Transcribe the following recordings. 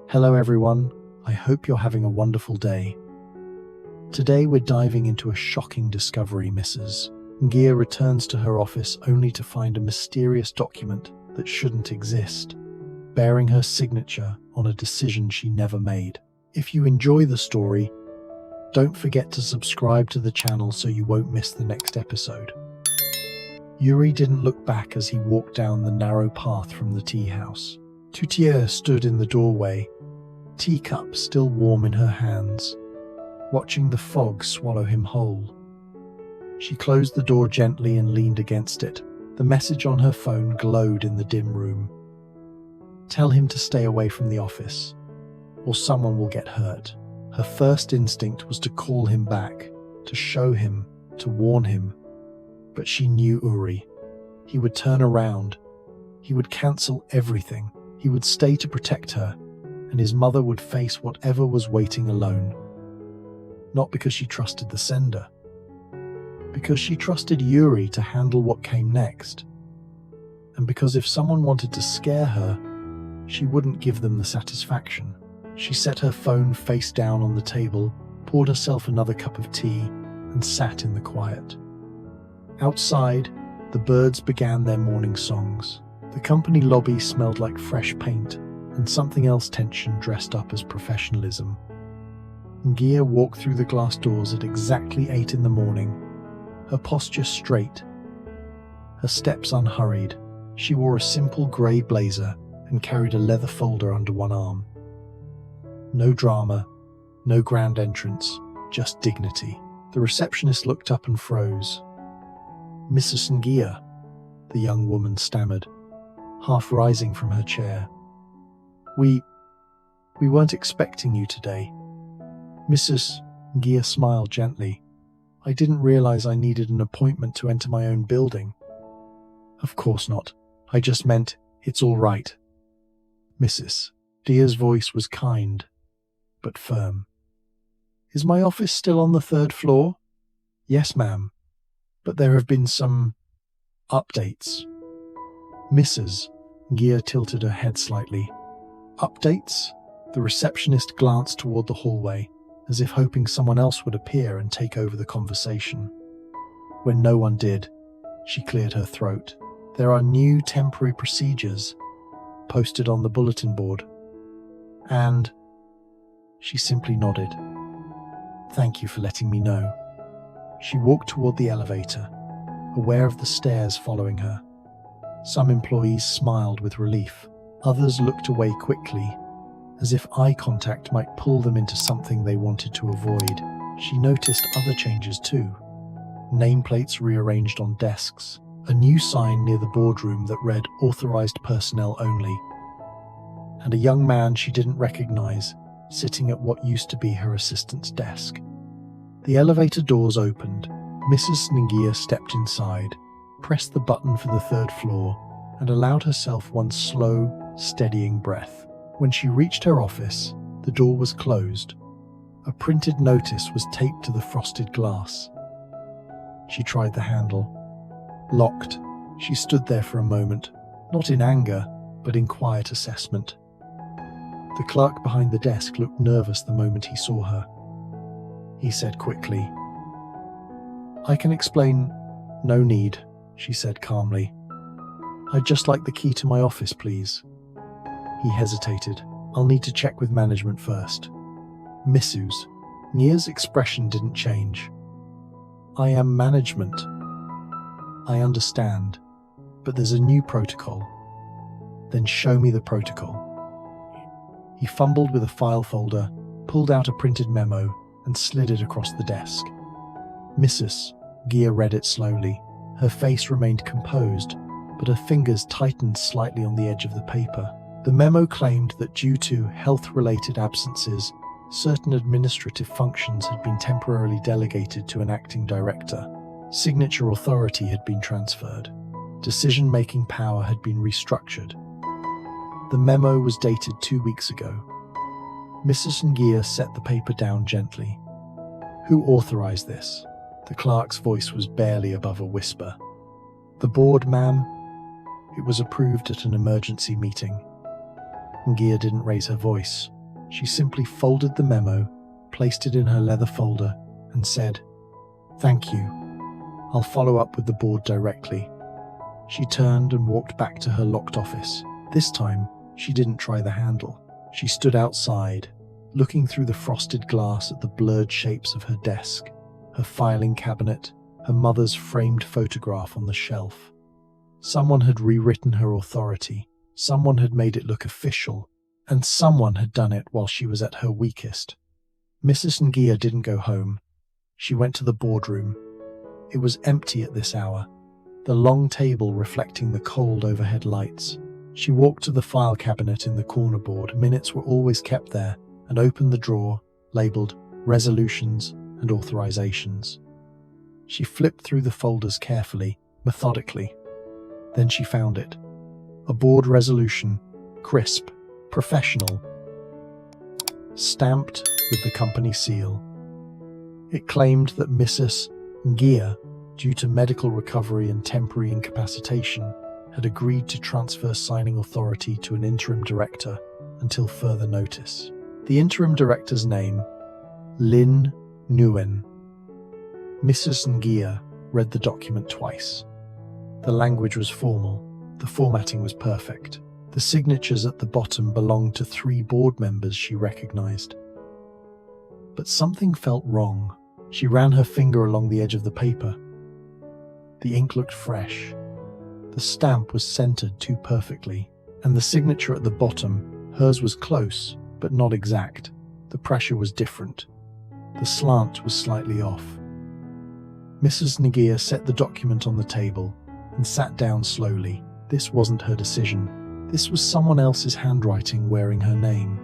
Hello everyone, I hope you're having a wonderful day. Today we're diving into a shocking discovery, Mrs. Ngia returns to her office only to find a mysterious document that shouldn't exist, bearing her signature on a decision she never made. If you enjoy the story, don't forget to subscribe to the channel so you won't miss the next episode. Yuri didn't look back as he walked down the narrow path from the tea house. Tu Tieu stood in the doorway, teacup still warm in her hands, watching the fog swallow him whole. She closed the door gently and leaned against it. The message on her phone glowed in the dim room. Tell him to stay away from the office, or someone will get hurt. Her first instinct was to call him back, to show him, to warn him. But she knew Yuri. He would turn around. He would cancel everything. He would stay to protect her, and his mother would face whatever was waiting alone. Not because she trusted the sender, because she trusted Yuri to handle what came next. And because if someone wanted to scare her, she wouldn't give them the satisfaction. She set her phone face down on the table, poured herself another cup of tea, and sat in the quiet. Outside, the birds began their morning songs. The company lobby smelled like fresh paint, and something else tension dressed up as professionalism. Ngia walked through the glass doors at exactly 8 in the morning, her posture straight, her steps unhurried. She wore a simple grey blazer and carried a leather folder under one arm. No drama, no grand entrance, just dignity. The receptionist looked up and froze. "Mrs. Ngia," the young woman stammered, half rising from her chair. We weren't expecting you today." Mrs. Ngia smiled gently. "I didn't realize I needed an appointment to enter my own building." "Of course not. I just meant it's all right." Mrs. Ngia's voice was kind, but firm. "Is my office still on the 3rd floor?" "Yes, ma'am. But there have been some updates." Mrs. Ngia tilted her head slightly. "Updates?" The receptionist glanced toward the hallway, as if hoping someone else would appear and take over the conversation. When no one did, she cleared her throat. "There are new temporary procedures posted on the bulletin board." And she simply nodded. "Thank you for letting me know." She walked toward the elevator, aware of the stares following her. Some employees smiled with relief. Others looked away quickly, as if eye contact might pull them into something they wanted to avoid. She noticed other changes too. Nameplates rearranged on desks, a new sign near the boardroom that read "Authorized personnel only," and a young man she didn't recognize sitting at what used to be her assistant's desk. The elevator doors opened. Mrs. Ngia stepped inside, pressed the button for the 3rd floor, and allowed herself one slow, steadying breath. When she reached her office, the door was closed. A printed notice was taped to the frosted glass. She tried the handle. Locked. She stood there for a moment, not in anger, but in quiet assessment. The clerk behind the desk looked nervous the moment he saw her. He said quickly, "I can explain." "No need," she said calmly. "I'd just like the key to my office, please." He hesitated. "I'll need to check with management first." Mrs. Ngia's expression didn't change. "I am management. I understand, but there's a new protocol." "Then show me the protocol." He fumbled with a file folder, pulled out a printed memo, and slid it across the desk. Mrs. Ngia read it slowly. Her face remained composed, but her fingers tightened slightly on the edge of the paper. The memo claimed that due to health-related absences, certain administrative functions had been temporarily delegated to an acting director. Signature authority had been transferred. Decision-making power had been restructured. The memo was dated 2 weeks ago. Mrs. Ngia set the paper down gently. "Who authorized this?" The clerk's voice was barely above a whisper. "The board, ma'am. It was approved at an emergency meeting." Ngia didn't raise her voice. She simply folded the memo, placed it in her leather folder, and said, "Thank you. I'll follow up with the board directly." She turned and walked back to her locked office. This time, she didn't try the handle. She stood outside, looking through the frosted glass at the blurred shapes of her desk, her filing cabinet, her mother's framed photograph on the shelf. Someone had rewritten her authority, someone had made it look official, and someone had done it while she was at her weakest. Mrs. Ngia didn't go home. She went to the boardroom. It was empty at this hour, the long table reflecting the cold overhead lights. She walked to the file cabinet in the corner board. Minutes were always kept there, and opened the drawer, labeled Resolutions and Authorizations. She flipped through the folders carefully, methodically. Then she found it. A board resolution, crisp, professional, stamped with the company seal. It claimed that Mrs. Ngia, due to medical recovery and temporary incapacitation, had agreed to transfer signing authority to an interim director until further notice. The interim director's name, Lynn Newman. Mrs. Ngia read the document twice. The language was formal, the formatting was perfect. The signatures at the bottom belonged to 3 board members she recognized. But something felt wrong. She ran her finger along the edge of the paper. The ink looked fresh. The stamp was centered too perfectly, and the signature at the bottom, hers was close, but not exact. The pressure was different. The slant was slightly off. Mrs. Ngia set the document on the table and sat down slowly. This wasn't her decision. This was someone else's handwriting wearing her name.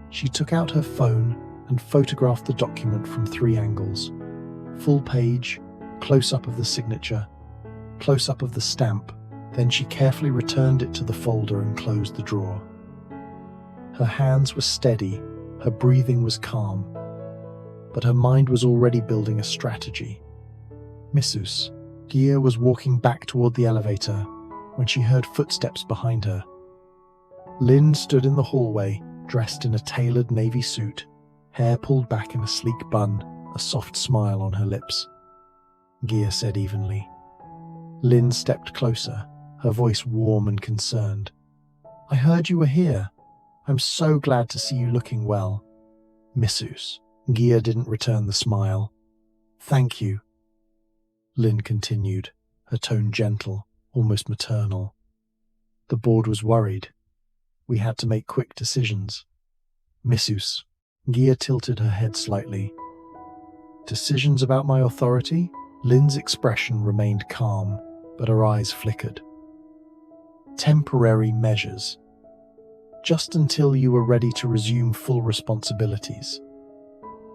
She took out her phone and photographed the document from 3 angles. Full page, close-up of the signature, close-up of the stamp. Then she carefully returned it to the folder and closed the drawer. Her hands were steady, her breathing was calm, but her mind was already building a strategy. Mrs. Ngia was walking back toward the elevator when she heard footsteps behind her. Lynn stood in the hallway, dressed in a tailored navy suit, hair pulled back in a sleek bun, a soft smile on her lips. Ngia said evenly. Lynn stepped closer, her voice warm and concerned. "I heard you were here. I'm so glad to see you looking well." Mrs. Ngia didn't return the smile. "Thank you," Lynn continued, her tone gentle, almost maternal. "The board was worried. We had to make quick decisions." Mrs. Ngia tilted her head slightly. "Decisions about my authority?" Lynn's expression remained calm, but her eyes flickered. "Temporary measures. Just until you were ready to resume full responsibilities."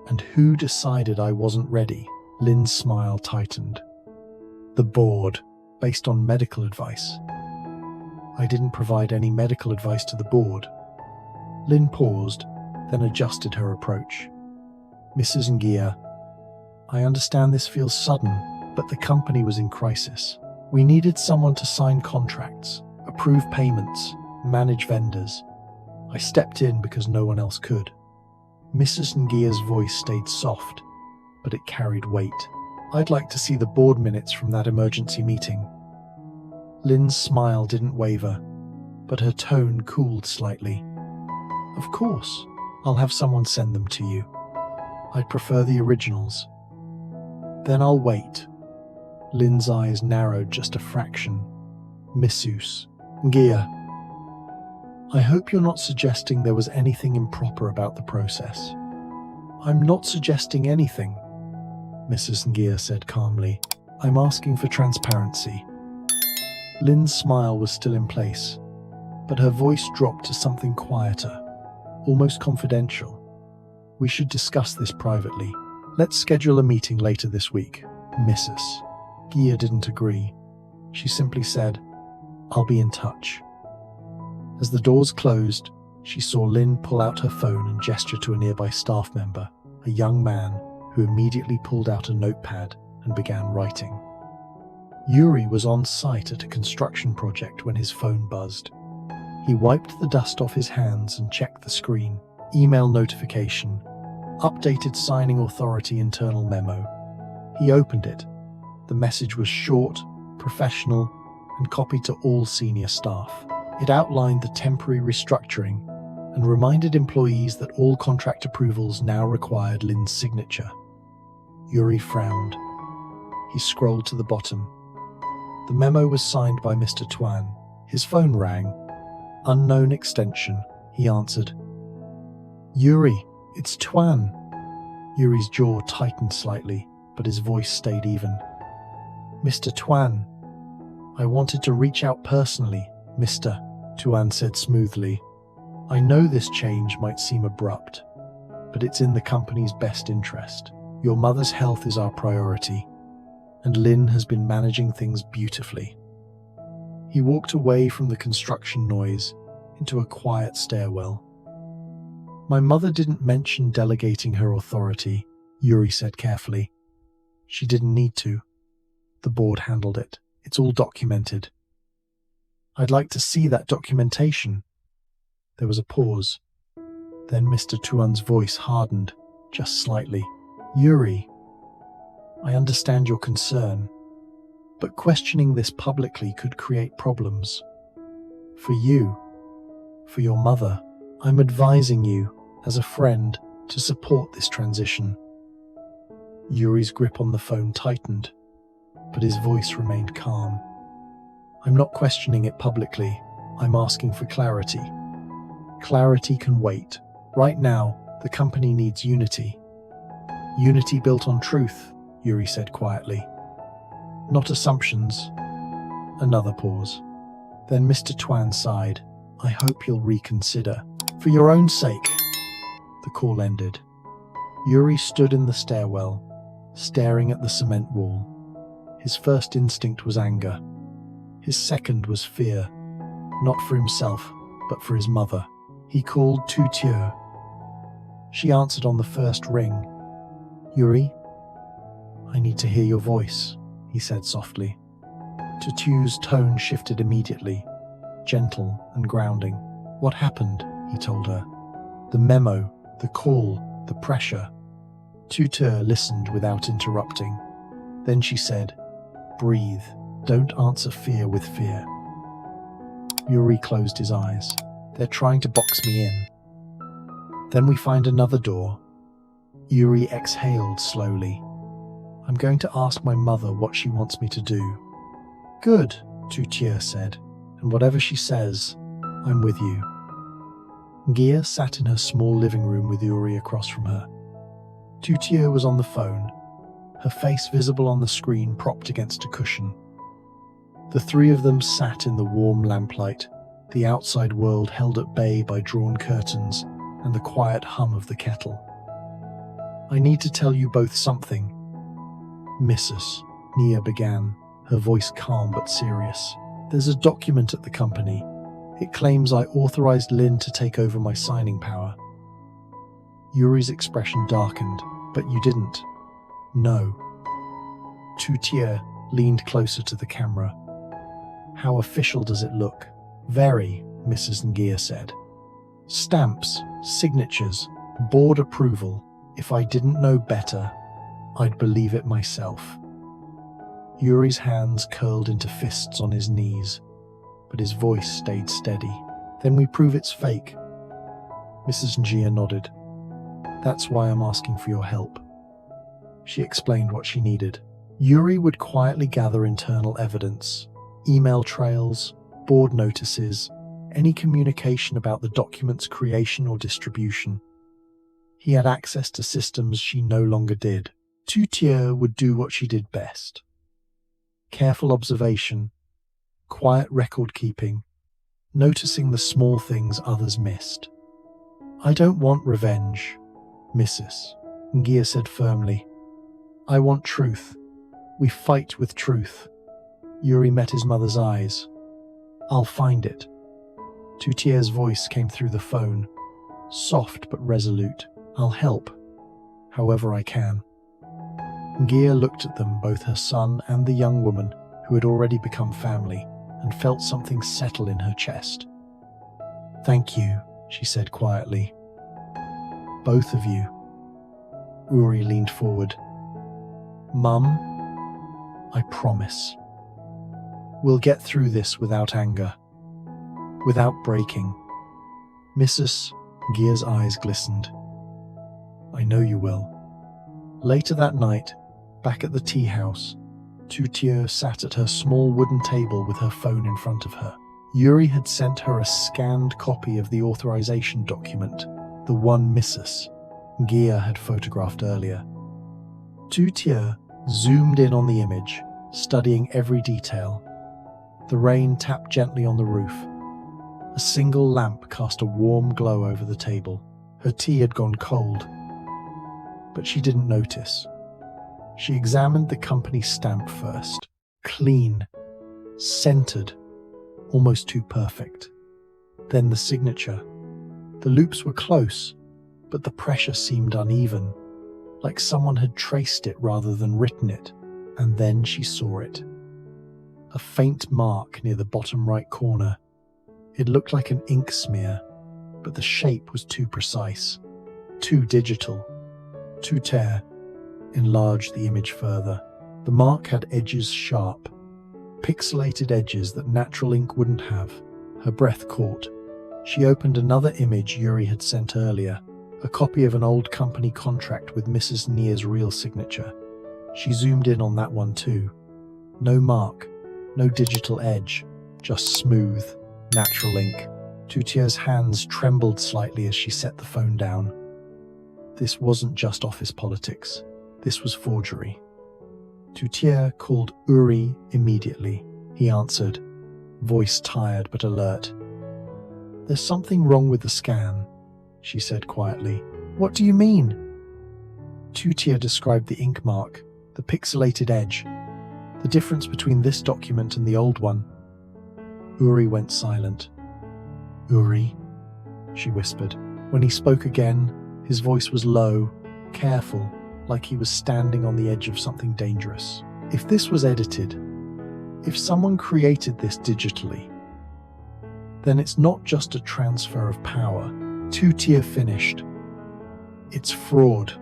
"And who decided I wasn't ready?" Lynn's smile tightened. "The board, based on medical advice." "I didn't provide any medical advice to the board." Lynn paused, then adjusted her approach. "Mrs. Ngia, I understand this feels sudden, but the company was in crisis. We needed someone to sign contracts, approve payments, manage vendors. I stepped in because no one else could." Mrs. Ngia's voice stayed soft, but it carried weight. "I'd like to see the board minutes from that emergency meeting." Lynn's smile didn't waver, but her tone cooled slightly. "Of course, I'll have someone send them to you. I'd prefer the originals." "Then I'll wait." Lynn's eyes narrowed just a fraction. "Mrs. Ngia, I hope you're not suggesting there was anything improper about the process." "I'm not suggesting anything," Mrs. Ngia said calmly. "I'm asking for transparency." Lynn's smile was still in place, but her voice dropped to something quieter, almost confidential. "We should discuss this privately. Let's schedule a meeting later this week." Mrs. Ngia didn't agree. She simply said, "I'll be in touch." As the doors closed, she saw Lynn pull out her phone and gesture to a nearby staff member, a young man who immediately pulled out a notepad and began writing. Yuri was on site at a construction project when his phone buzzed. He wiped the dust off his hands and checked the screen. Email notification. Updated signing authority internal memo. He opened it. The message was short, professional, and copied to all senior staff. It outlined the temporary restructuring and reminded employees that all contract approvals now required Lynn's signature. Yuri frowned. He scrolled to the bottom. The memo was signed by Mr. Tuan. His phone rang. Unknown extension, he answered. Yuri, it's Tuan. Yuri's jaw tightened slightly, but his voice stayed even. Mr. Tuan, I wanted to reach out personally, Mr. Tuan said smoothly. I know this change might seem abrupt, but it's in the company's best interest. Your mother's health is our priority, and Lynn has been managing things beautifully. He walked away from the construction noise into a quiet stairwell. My mother didn't mention delegating her authority, Yuri said carefully. She didn't need to. The board handled it. It's all documented. I'd like to see that documentation. There was a pause. Then Mr. Tuan's voice hardened, just slightly. Yuri, I understand your concern, but questioning this publicly could create problems. For you, for your mother, I'm advising you, as a friend, to support this transition. Yuri's grip on the phone tightened, but his voice remained calm. I'm not questioning it publicly. I'm asking for clarity. Clarity can wait. Right now, the company needs unity. Unity built on truth, Yuri said quietly. Not assumptions. Another pause. Then Mr. Tuan sighed. I hope you'll reconsider. For your own sake. The call ended. Yuri stood in the stairwell, staring at the cement wall. His first instinct was anger. His second was fear, not for himself, but for his mother. He called Tu Tieu. She answered on the first ring. Yuri, I need to hear your voice, he said softly. Tu Tieu's tone shifted immediately, gentle and grounding. What happened? He told her. The memo, the call, the pressure. Tu Tieu listened without interrupting. Then she said, breathe. Don't answer fear with fear. Yuri closed his eyes. They're trying to box me in. Then we find another door. Yuri exhaled slowly. I'm going to ask my mother what she wants me to do. Good, Tu Tieu said, and whatever she says, I'm with you. Gia sat in her small living room with Yuri across from her. Tu Tieu was on the phone, her face visible on the screen propped against a cushion. The three of them sat in the warm lamplight, the outside world held at bay by drawn curtains and the quiet hum of the kettle. I need to tell you both something. Mrs. Nia began, her voice calm but serious. There's a document at the company. It claims I authorized Lynn to take over my signing power. Yuri's expression darkened, but you didn't. No. Tu Tieu leaned closer to the camera. How official does it look? Very, Mrs. Ngia said. Stamps, signatures, board approval. If I didn't know better, I'd believe it myself. Yuri's hands curled into fists on his knees, but his voice stayed steady. Then we prove it's fake. Mrs. Ngia nodded. That's why I'm asking for your help. She explained what she needed. Yuri would quietly gather internal evidence, email trails, board notices, any communication about the document's creation or distribution. He had access to systems she no longer did. Tu Tieu would do what she did best. Careful observation, quiet record-keeping, noticing the small things others missed. I don't want revenge, Mrs. Ngia said firmly. I want truth. We fight with truth. Yuri met his mother's eyes. I'll find it. Tu Tieu's voice came through the phone, soft but resolute. I'll help, however I can. Ngia looked at them, both her son and the young woman who had already become family, and felt something settle in her chest. Thank you, she said quietly. Both of you. Yuri leaned forward. Mum, I promise. We'll get through this without anger, without breaking. Mrs. Gear's eyes glistened. I know you will. Later that night, back at the tea house, Tu Tieu sat at her small wooden table with her phone in front of her. Yuri had sent her a scanned copy of the authorization document, the one Mrs. Gear had photographed earlier. Tu Tieu zoomed in on the image, studying every detail. The rain tapped gently on the roof. A single lamp cast a warm glow over the table. Her tea had gone cold, but she didn't notice. She examined the company stamp first. Clean, centered, almost too perfect. Then the signature. The loops were close, but the pressure seemed uneven, like someone had traced it rather than written it. And then she saw it. A faint mark near the bottom right corner. It looked like an ink smear, but the shape was too precise, too digital. Tu Tieu enlarged the image further. The mark had edges sharp, pixelated edges that natural ink wouldn't have. Her breath caught. She opened another image Yuri had sent earlier, a copy of an old company contract with Mrs. Gear's real signature. She zoomed in on that one too. No mark, no digital edge, just smooth, natural ink. Tu Tieu's hands trembled slightly as she set the phone down. This wasn't just office politics. This was forgery. Tu Tieu called Yuri immediately. He answered, voice tired but alert. There's something wrong with the scan, she said quietly. What do you mean? Tu Tieu described the ink mark, the pixelated edge, the difference between this document and the old one. Yuri went silent. Yuri, she whispered. When he spoke again, his voice was low, careful, like he was standing on the edge of something dangerous. If this was edited, if someone created this digitally, then it's not just a transfer of power. Tu Tieu finished. It's fraud.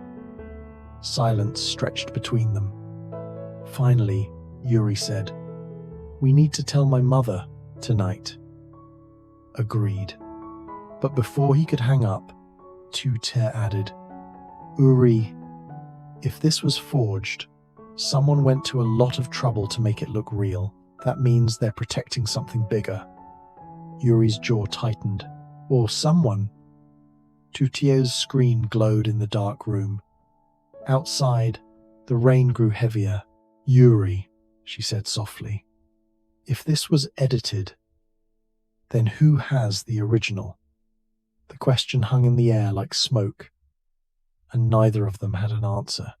Silence stretched between them. Finally, Yuri said, we need to tell my mother tonight. Agreed. But before he could hang up, Tu Tieu added, Yuri, if this was forged, someone went to a lot of trouble to make it look real. That means they're protecting something bigger. Yuri's jaw tightened. Or someone. Tu Tieu's screen glowed in the dark room. Outside, the rain grew heavier. Yuri, she said softly, if this was edited, then who has the original? The question hung in the air like smoke, and neither of them had an answer.